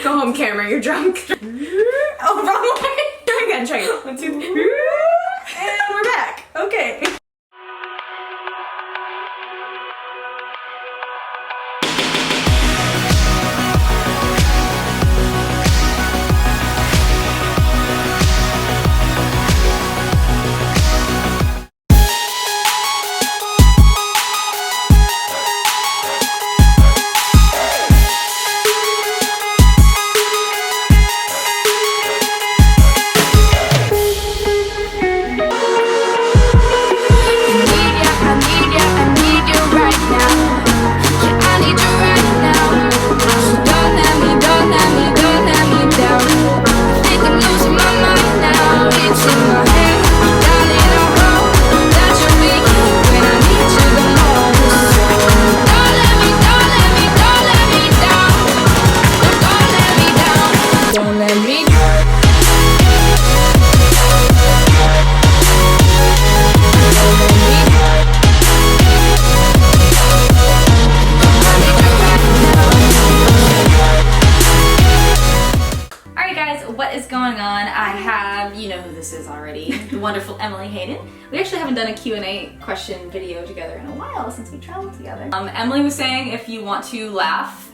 Go home, camera, you're drunk. Oh, wrong way. Try again. 1, 2, 3. And we're back. Okay. The wonderful Emily Hayden. We actually haven't done a Q&A question video together in a while since we traveled together. Emily was saying if you want to laugh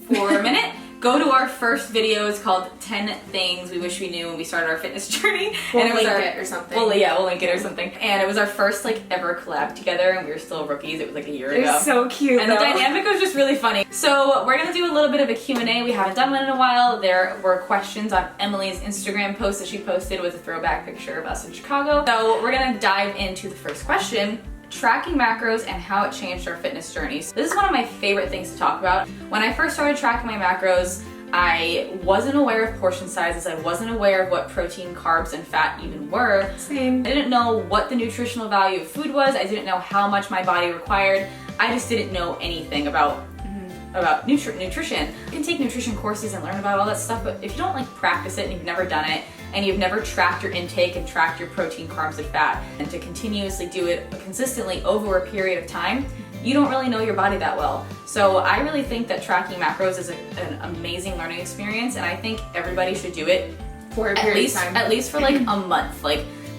for a minute, go to our first video. It's called 10 Things We Wish We Knew When We Started Our Fitness Journey. We'll link it or something. Well, yeah, we'll link it or something. And it was our first ever collab together, and we were still rookies. It was a year ago. They're so cute. And the dynamic was just really funny. So we're gonna do a little bit of a Q&A. We haven't done one in a while. There were questions on Emily's Instagram post that she posted with a throwback picture of us in Chicago. So we're gonna dive into the first question. Tracking macros and how it changed our fitness journeys. This is one of my favorite things to talk about. When I first started tracking my macros, I wasn't aware of portion sizes. I wasn't aware of what protein, carbs, and fat even were. Same. I didn't know what the nutritional value of food was. I didn't know how much my body required. I just didn't know anything about nutrition. You can take nutrition courses and learn about all that stuff, but if you don't practice it and you've never done it, and you've never tracked your intake and tracked your protein, carbs, and fat, and to continuously do it consistently over a period of time, you don't really know your body that well. So I really think that tracking macros is an amazing learning experience, and I think everybody should do it for a period of time. At least for a month,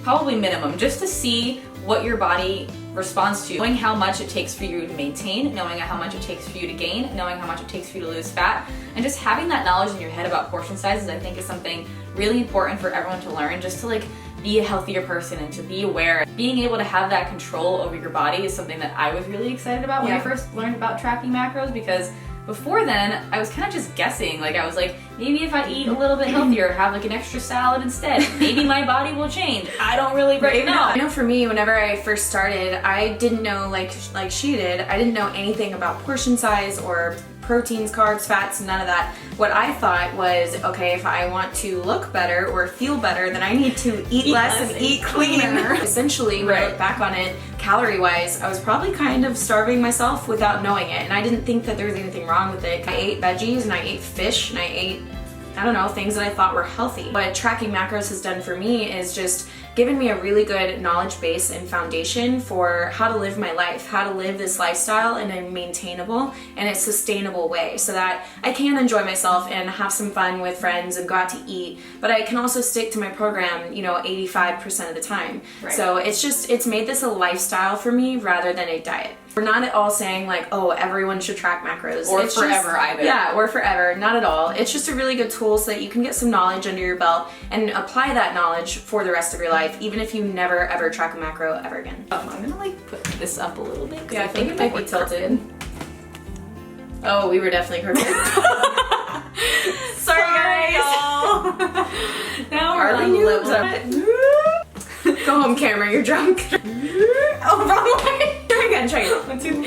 probably minimum, just to see what your body responds to, knowing how much it takes for you to maintain, knowing how much it takes for you to gain, knowing how much it takes for you to lose fat, and just having that knowledge in your head about portion sizes, I think is something really important for everyone to learn, just to be a healthier person and to be aware. Being able to have that control over your body is something that I was really excited about when I first learned about tracking macros, because before then, I was kind of just guessing. I was maybe if I eat a little bit healthier, have an extra salad instead, maybe my body will change. I don't really know. I know for me, whenever I first started, I didn't know, like she did, I didn't know anything about portion size or proteins, carbs, fats, none of that. What I thought was, okay, if I want to look better or feel better, then I need to eat less and eat cleaner. Essentially, when I look back on it, calorie-wise, I was probably kind of starving myself without knowing it, and I didn't think that there was anything wrong with it. I ate veggies, and I ate fish, and I ate, I don't know, things that I thought were healthy. What tracking macros has done for me is just given me a really good knowledge base and foundation for how to live my life, how to live this lifestyle in a maintainable and a sustainable way, so that I can enjoy myself and have some fun with friends and go out to eat, but I can also stick to my program, 85% of the time. Right. So it's made this a lifestyle for me rather than a diet. We're not at all saying oh, everyone should track macros. Or it's forever either. Yeah, or forever. Not at all. It's just a really good tool so that you can get some knowledge under your belt and apply that knowledge for the rest of your life, even if you never ever track a macro ever again. I'm gonna put this up a little bit. Yeah, I think it might be tilted. Oh, we were definitely crooked. Sorry guys. Y'all. Now we're on the level. Go home, camera, you're drunk. Oh, wrong way. Try again. 1, 2, 3.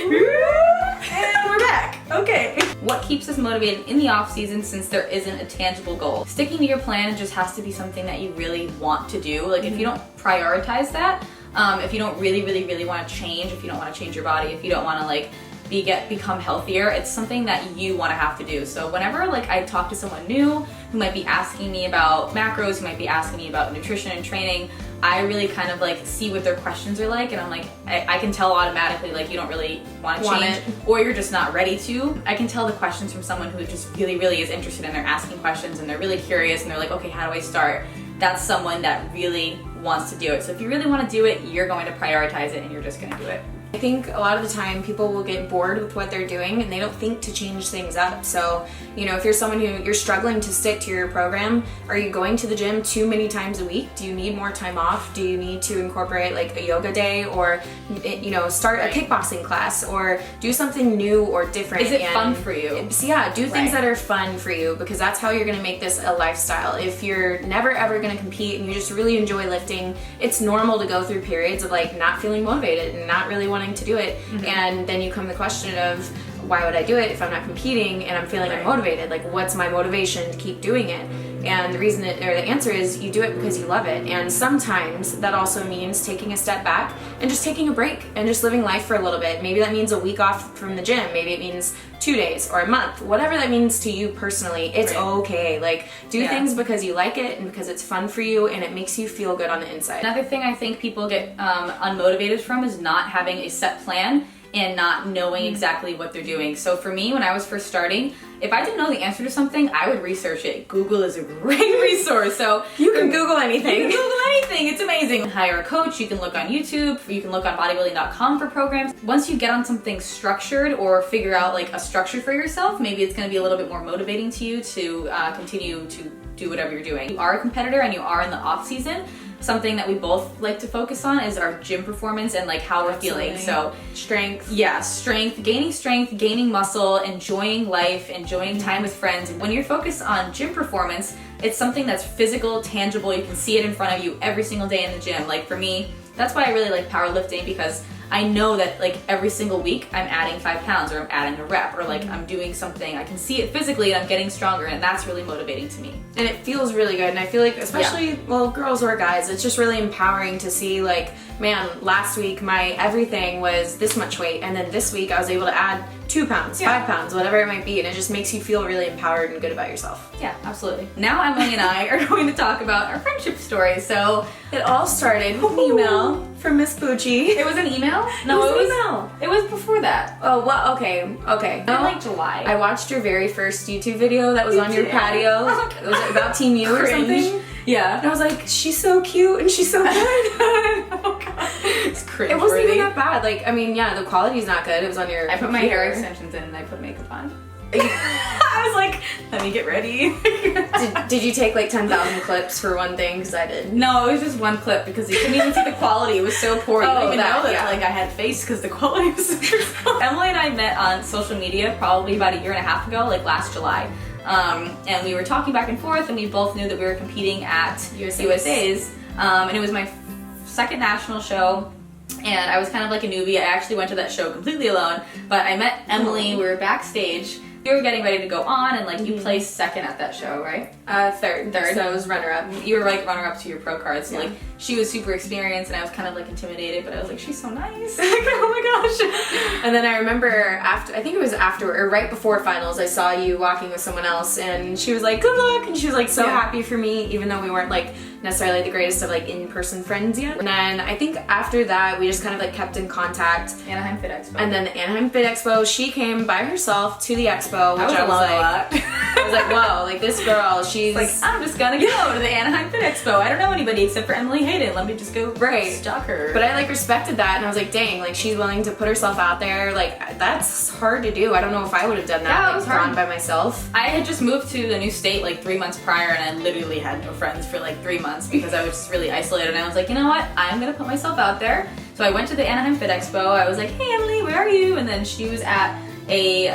And we're back. Okay. What keeps us motivated in the off season since there isn't a tangible goal? Sticking to your plan just has to be something that you really want to do. If you don't prioritize that, if you don't really want to change, if you don't want to change your body, if you don't want to become healthier, it's something that you want to have to do. So whenever I talk to someone new who might be asking me about macros, who might be asking me about nutrition and training, I really kind of like see what their questions are like, and I'm like, I can tell automatically like you don't really want to change, or you're just not ready to. I can tell the questions from someone who just really is interested, and they're asking questions and they're really curious and they're like, okay, how do I start? That's someone that really wants to do it. So if you really want to do it, you're going to prioritize it and you're just going to do it. I think a lot of the time people will get bored with what they're doing and they don't think to change things up. So, you know, if you're someone who you're struggling to stick to your program, are you going to the gym too many times a week? Do you need more time off? Do you need to incorporate like a yoga day, or, you know, start a kickboxing class, or do something new or different? Is it fun for you? So yeah, do things that are fun for you, because that's how you're going to make this a lifestyle. If you're never ever going to compete and you just really enjoy lifting, it's normal to go through periods of like not feeling motivated and not really wanting to do it. And then you come to the question of, why would I do it if I'm not competing and I'm feeling unmotivated? Like, what's my motivation to keep doing it? And the reason the answer is you do it because you love it. And sometimes that also means taking a step back and just taking a break and just living life for a little bit. Maybe that means a week off from the gym. Maybe it means 2 days or a month. Whatever that means to you personally, it's okay. Like, do things because you like it and because it's fun for you and it makes you feel good on the inside. Another thing I think people get unmotivated from is not having a set plan and not knowing exactly what they're doing. So for me, when I was first starting, if I didn't know the answer to something, I would research it. Google is a great resource. So you can Google anything. You can Google anything. It's amazing. Hire a coach. You can look on YouTube. You can look on bodybuilding.com for programs. Once you get on something structured or figure out like a structure for yourself, maybe it's going to be a little bit more motivating to you to continue to do whatever you're doing. You are a competitor and you are in the off season. Something that we both like to focus on is our gym performance and like how we're feeling. So strength. Yeah, strength, gaining muscle, enjoying life, enjoying time with friends. When you're focused on gym performance, it's something that's physical, tangible. You can see it in front of you every single day in the gym. Like for me, that's why I really like powerlifting, because I know that like every single week I'm adding 5 pounds, or I'm adding a rep, or like I'm doing something. I can see it physically and I'm getting stronger, and that's really motivating to me. And it feels really good. And I feel like, especially, well, girls or guys, it's just really empowering to see like, man, last week my everything was this much weight, and then this week I was able to add 2 pounds, 5 pounds, whatever it might be, and it just makes you feel really empowered and good about yourself. Yeah, absolutely. Now Emily and I are going to talk about our friendship story. So it all started with an email from Miss Bucci. It was an email? No, it was an email. It was before that. Oh, well, okay. In like July. I watched your very first YouTube video that was on your patio. It was about Team U or something. Yeah. And I was like, she's so cute and she's so good. Oh god. It's cringe. It wasn't even that bad. Like, I mean, yeah, the quality's not good. It was on your I put my hair extensions in and I put makeup on. I was like, let me get ready. did you take like 10,000 clips for one thing? Because I did. No, it was just one clip because you couldn't even see the quality. It was so poor. You didn't even know that like I had face because the quality was super. Emily and I met on social media probably about 1.5 years ago, like last July. And we were talking back and forth, and we both knew that we were competing at USA's. And it was my second national show, and I was kind of like a newbie. I actually went to that show completely alone, but I met Emily. We were backstage. We were getting ready to go on, and like you placed second at that show, right? Third. So I was runner-up. You were like runner-up to your pro card, so like she was super experienced, and I was kind of like intimidated, but I was like, she's so nice. Like, oh my gosh. And then I remember I think it was after or right before finals, I saw you walking with someone else, and she was like, good luck, and she was like so happy for me, even though we weren't like necessarily the greatest of like in-person friends yet. And then I think after that we just kind of like kept in contact. Anaheim Fit Expo. And then the Anaheim Fit Expo, she came by herself to the expo, which I was like, I was like, whoa, like this girl, she's like, I'm just gonna go to the Anaheim Fit Expo. I don't know anybody except for Emily Hayden. Let me just go stalk her. But I like respected that, and I was like, dang, like she's willing to put herself out there. Like that's hard to do. I don't know if I would have done that. Yeah, it was hard. Gone by myself. I had just moved to the new state like 3 months prior, and I literally had no friends for like 3 months because I was just really isolated. And I was like, you know what? I'm gonna put myself out there. So I went to the Anaheim Fit Expo. I was like, hey Emily, where are you? And then she was at a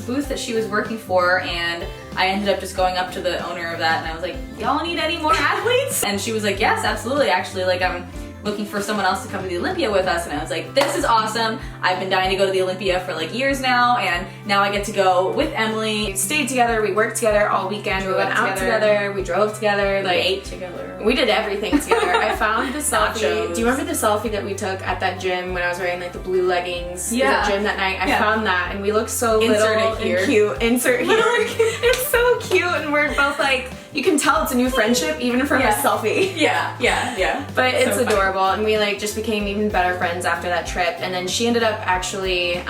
booth that she was working for, and I ended up just going up to the owner of that, and I was like, y'all need any more athletes? And she was like, yes, absolutely. Actually, like I'm looking for someone else to come to the Olympia with us. And I was like, this is awesome. I've been dying to go to the Olympia for like years now, and now I get to go with Emily. We stayed together, we worked together all weekend, we went out together, we drove together, like we ate together. We did everything together. I found the selfie. Nachos. Do you remember the selfie that we took at that gym when I was wearing like the blue leggings? Yeah. At the gym that night. I found that, and we looked so Insert little it here. and cute. Insert here. It's so cute and and we're both like, you can tell it's a new friendship even from a selfie. Yeah. But it's So funny. adorable, and we like just became even better friends after that trip. And then she ended up actually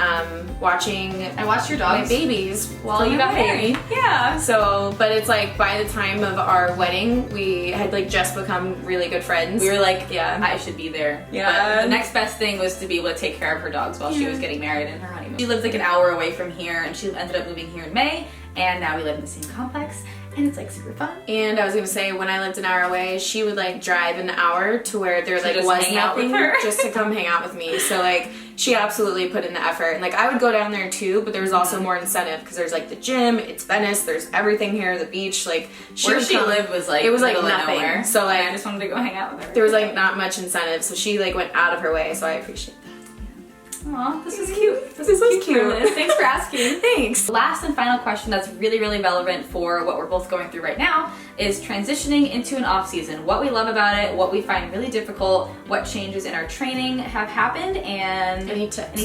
watching. I watched your my dogs babies while till you you got married. married. Yeah. So, but it's like by the time of our wedding, we had like just become really good friends. We were like, Yeah. I should be there. Yeah. But the next best thing was to be able to take care of her dogs while she was getting married in her honeymoon. She lived like an hour away from here, and she ended up moving here in May, and now we live in the same complex, and it's like super fun. And I was gonna say, when I lived an hour away, she would like drive an hour to where there like just was hang out with nothing, her. just to come hang out with me. So like she absolutely put in the effort, and like I would go down there too, but there was also more incentive because there's like the gym, it's Venice, there's everything here, the beach, like Where would she come- lived was like it was like middle of nothing. nowhere. So like and I just wanted to go hang out with her. there was like not much incentive, so she like went out of her way. So I appreciate that. Aw, this is cute. This is cute. Liz. Thanks for asking. Thanks. Last and final question that's really, really relevant for what we're both going through right now is transitioning into an off season. What we love about it, what we find really difficult, what changes in our training have happened, and Any tips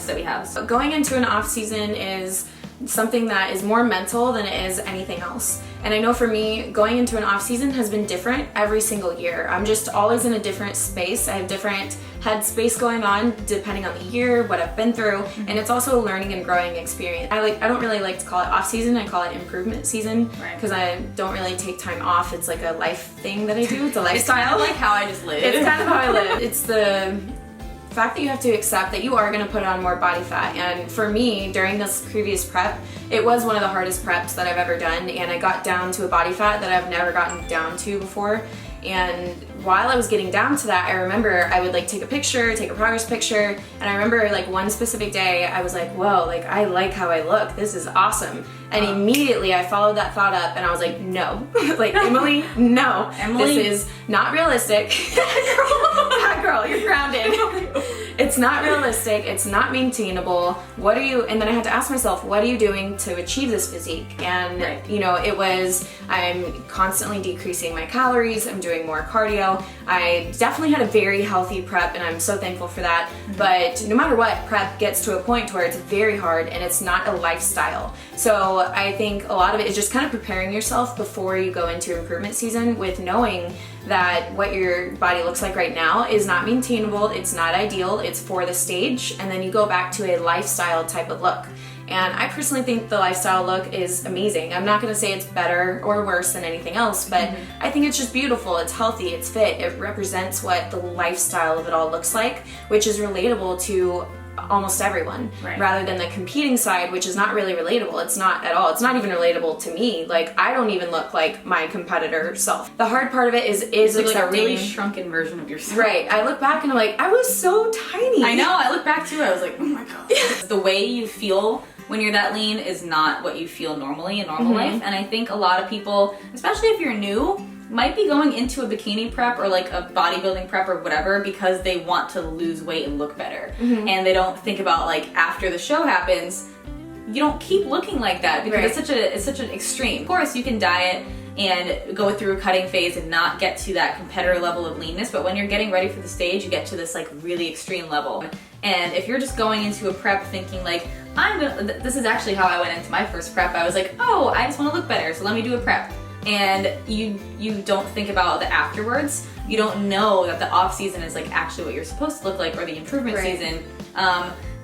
that we have. So going into an off season is something that is more mental than it is anything else. And I know for me, going into an off season has been different every single year. I'm just always in a different space. I have different headspace going on depending on the year, what I've been through, and it's also a learning and growing experience. I don't really like to call it off season. I call it improvement season because I don't really take time off. It's like a life thing that I do. It's a lifestyle. It's kind of like how I just live. It's kind of how I live. It's the fact that you have to accept that you are going to put on more body fat. And for me, during this previous prep, it was one of the hardest preps that I've ever done, and I got down to a body fat that I've never gotten down to before. And while I was getting down to that, I remember I would like take a progress picture, and I remember like one specific day I was like, whoa, like I like how I look, this is awesome. And immediately I followed that thought up and I was like, no, like Emily, no, Emily, this is not realistic. That girl, you're grounded. It's not realistic, it's not maintainable. What are you, and then I had to ask myself, what are you doing to achieve this physique? And you know, it was, I'm constantly decreasing my calories, I'm doing more cardio. I definitely had a very healthy prep, and I'm so thankful for that. But no matter what, prep gets to a point where it's very hard and it's not a lifestyle. So I think a lot of it is just kind of preparing yourself before you go into improvement season with knowing that what your body looks like right now is not maintainable, it's not ideal, it's for the stage, and then you go back to a lifestyle type of look. And I personally think the lifestyle look is amazing. I'm not gonna say it's better or worse than anything else, but I think it's just beautiful, it's healthy, it's fit, it represents what the lifestyle of it all looks like, which is relatable to almost everyone, rather than the competing side, which is not really relatable. It's not at all. It's not even relatable to me. Like, I don't even look like my competitor self. The hard part of it is like accepting. a really shrunken version of yourself. Right. I look back and I'm like, I was so tiny. I know. I look back too. I was like, oh my god. The way you feel when you're that lean is not what you feel normally in normal life. And I think a lot of people, especially if you're new, might be going into a bikini prep or like a bodybuilding prep or whatever because they want to lose weight and look better. And they don't think about like after the show happens, you don't keep looking like that because it's such an extreme. Of course, you can diet and go through a cutting phase and not get to that competitor level of leanness, but when you're getting ready for the stage, you get to this like really extreme level. And if you're just going into a prep thinking like, this is actually how I went into my first prep. I was like, oh, I just want to look better, so let me do a prep. And you don't think about the afterwards. You don't know that the off season is like actually what you're supposed to look like, or the improvement season.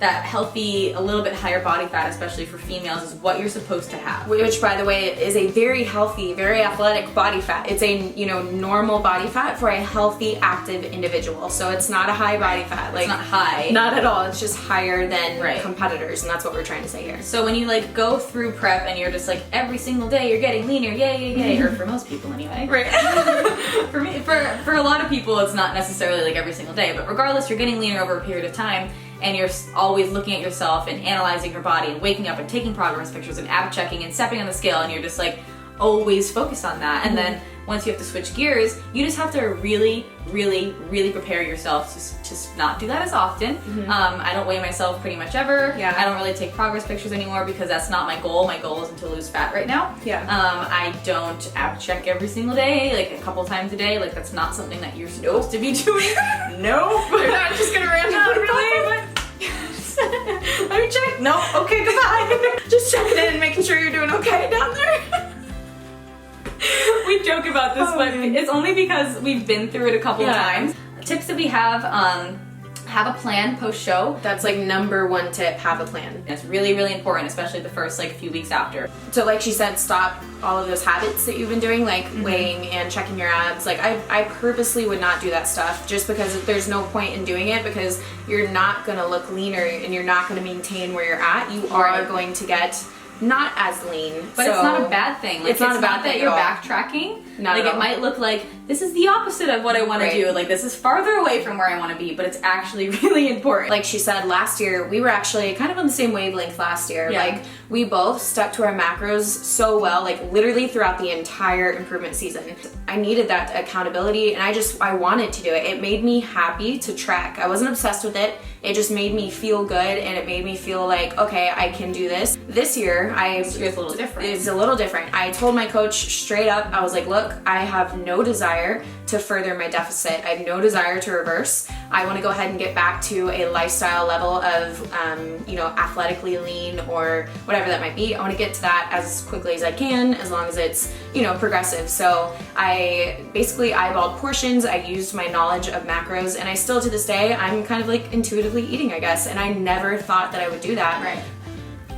That healthy, a little bit higher body fat, especially for females, is what you're supposed to have. Which, by the way, is a very healthy, very athletic body fat. It's a normal body fat for a healthy, active individual. So it's not a high body fat. Like, it's not high. Not at all. It's just higher than competitors, and that's what we're trying to say here. So when you like go through prep and you're just like every single day you're getting leaner, yay, or for most people anyway. For me, for a lot of people, it's not necessarily like every single day, but regardless, you're getting leaner over a period of time. And you're always looking at yourself and analyzing your body and waking up and taking progress pictures and ab checking and stepping on the scale, and you're just like always focused on that. And then once you have to switch gears, you just have to really, really, really prepare yourself to not do that as often. I don't weigh myself pretty much ever. I don't really take progress pictures anymore because that's not my goal. My goal isn't to lose fat right now. I don't ab check every single day, like a couple times a day. Like that's not something that you're supposed to be doing. Nope. You're not just gonna randomly really, let me check. No. Okay, goodbye. Just checking in and making sure you're doing okay down there. about this, but it's only because we've been through it a couple of times. Tips that we have a plan post-show. That's like number one tip, have a plan. It's really, really important, especially the first like few weeks after. So like she said, stop all of those habits that you've been doing, like weighing and checking your abs. Like I purposely would not do that stuff just because there's no point in doing it, because you're not gonna look leaner and you're not gonna maintain where you're at. You are going to get not as lean. But it's not a bad thing. Like, it's not a bad thing that you're backtracking. Not like at all. It might look like this is the opposite of what I want to do. Like this is farther away from where I want to be, but it's actually really important. Like she said, last year we were actually kind of on the same wavelength last year. Yeah. Like we both stuck to our macros so well, like literally throughout the entire improvement season. I needed that accountability and I wanted to do it. It made me happy to track. I wasn't obsessed with it. It just made me feel good and it made me feel like, okay, I can do this. This year, it's a little different. It's a little different. I told my coach straight up, I was like, look, I have no desire to further my deficit. I have no desire to reverse. I want to go ahead and get back to a lifestyle level of, athletically lean or whatever that might be. I want to get to that as quickly as I can, as long as it's, progressive. So I basically eyeballed portions. I used my knowledge of macros, and I still to this day, I'm kind of like intuitively eating, I guess. And I never thought that I would do that. Right.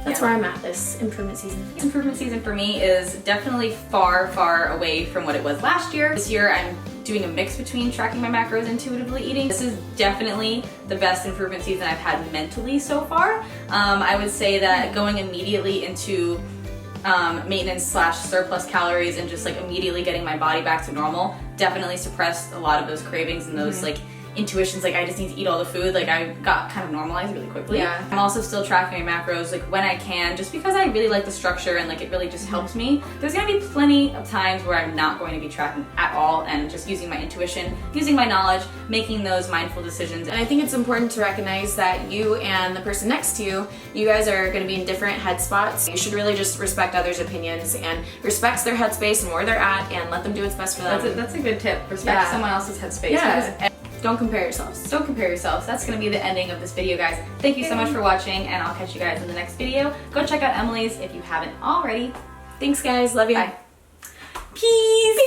That's where I'm at this improvement season. Improvement season for me is definitely far, far away from what it was last year. This year I'm doing a mix between tracking my macros and intuitively eating. This is definitely the best improvement season I've had mentally so far. I would say that going immediately into maintenance / surplus calories and just like immediately getting my body back to normal definitely suppressed a lot of those cravings and those like intuitions, like I just need to eat all the food. Like I got kind of normalized really quickly. Yeah. I'm also still tracking my macros like when I can, just because I really like the structure and like it really just helps me. There's gonna be plenty of times where I'm not going to be tracking at all and just using my intuition, using my knowledge, making those mindful decisions. And I think it's important to recognize that you and the person next to you, you guys are going to be in different headspots. You should really just respect others' opinions and respect their headspace and where they're at and let them do what's best for them. That's a good tip. Respect someone else's headspace. Yeah. Don't compare yourselves. Don't compare yourselves. That's going to be the ending of this video, guys. Thank you so much for watching, and I'll catch you guys in the next video. Go check out Emily's if you haven't already. Thanks, guys. Love you. Bye. Peace.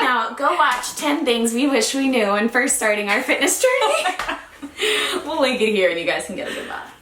Now, go watch 10 things we wish we knew when first starting our fitness journey. We'll link it here, and you guys can get a good laugh.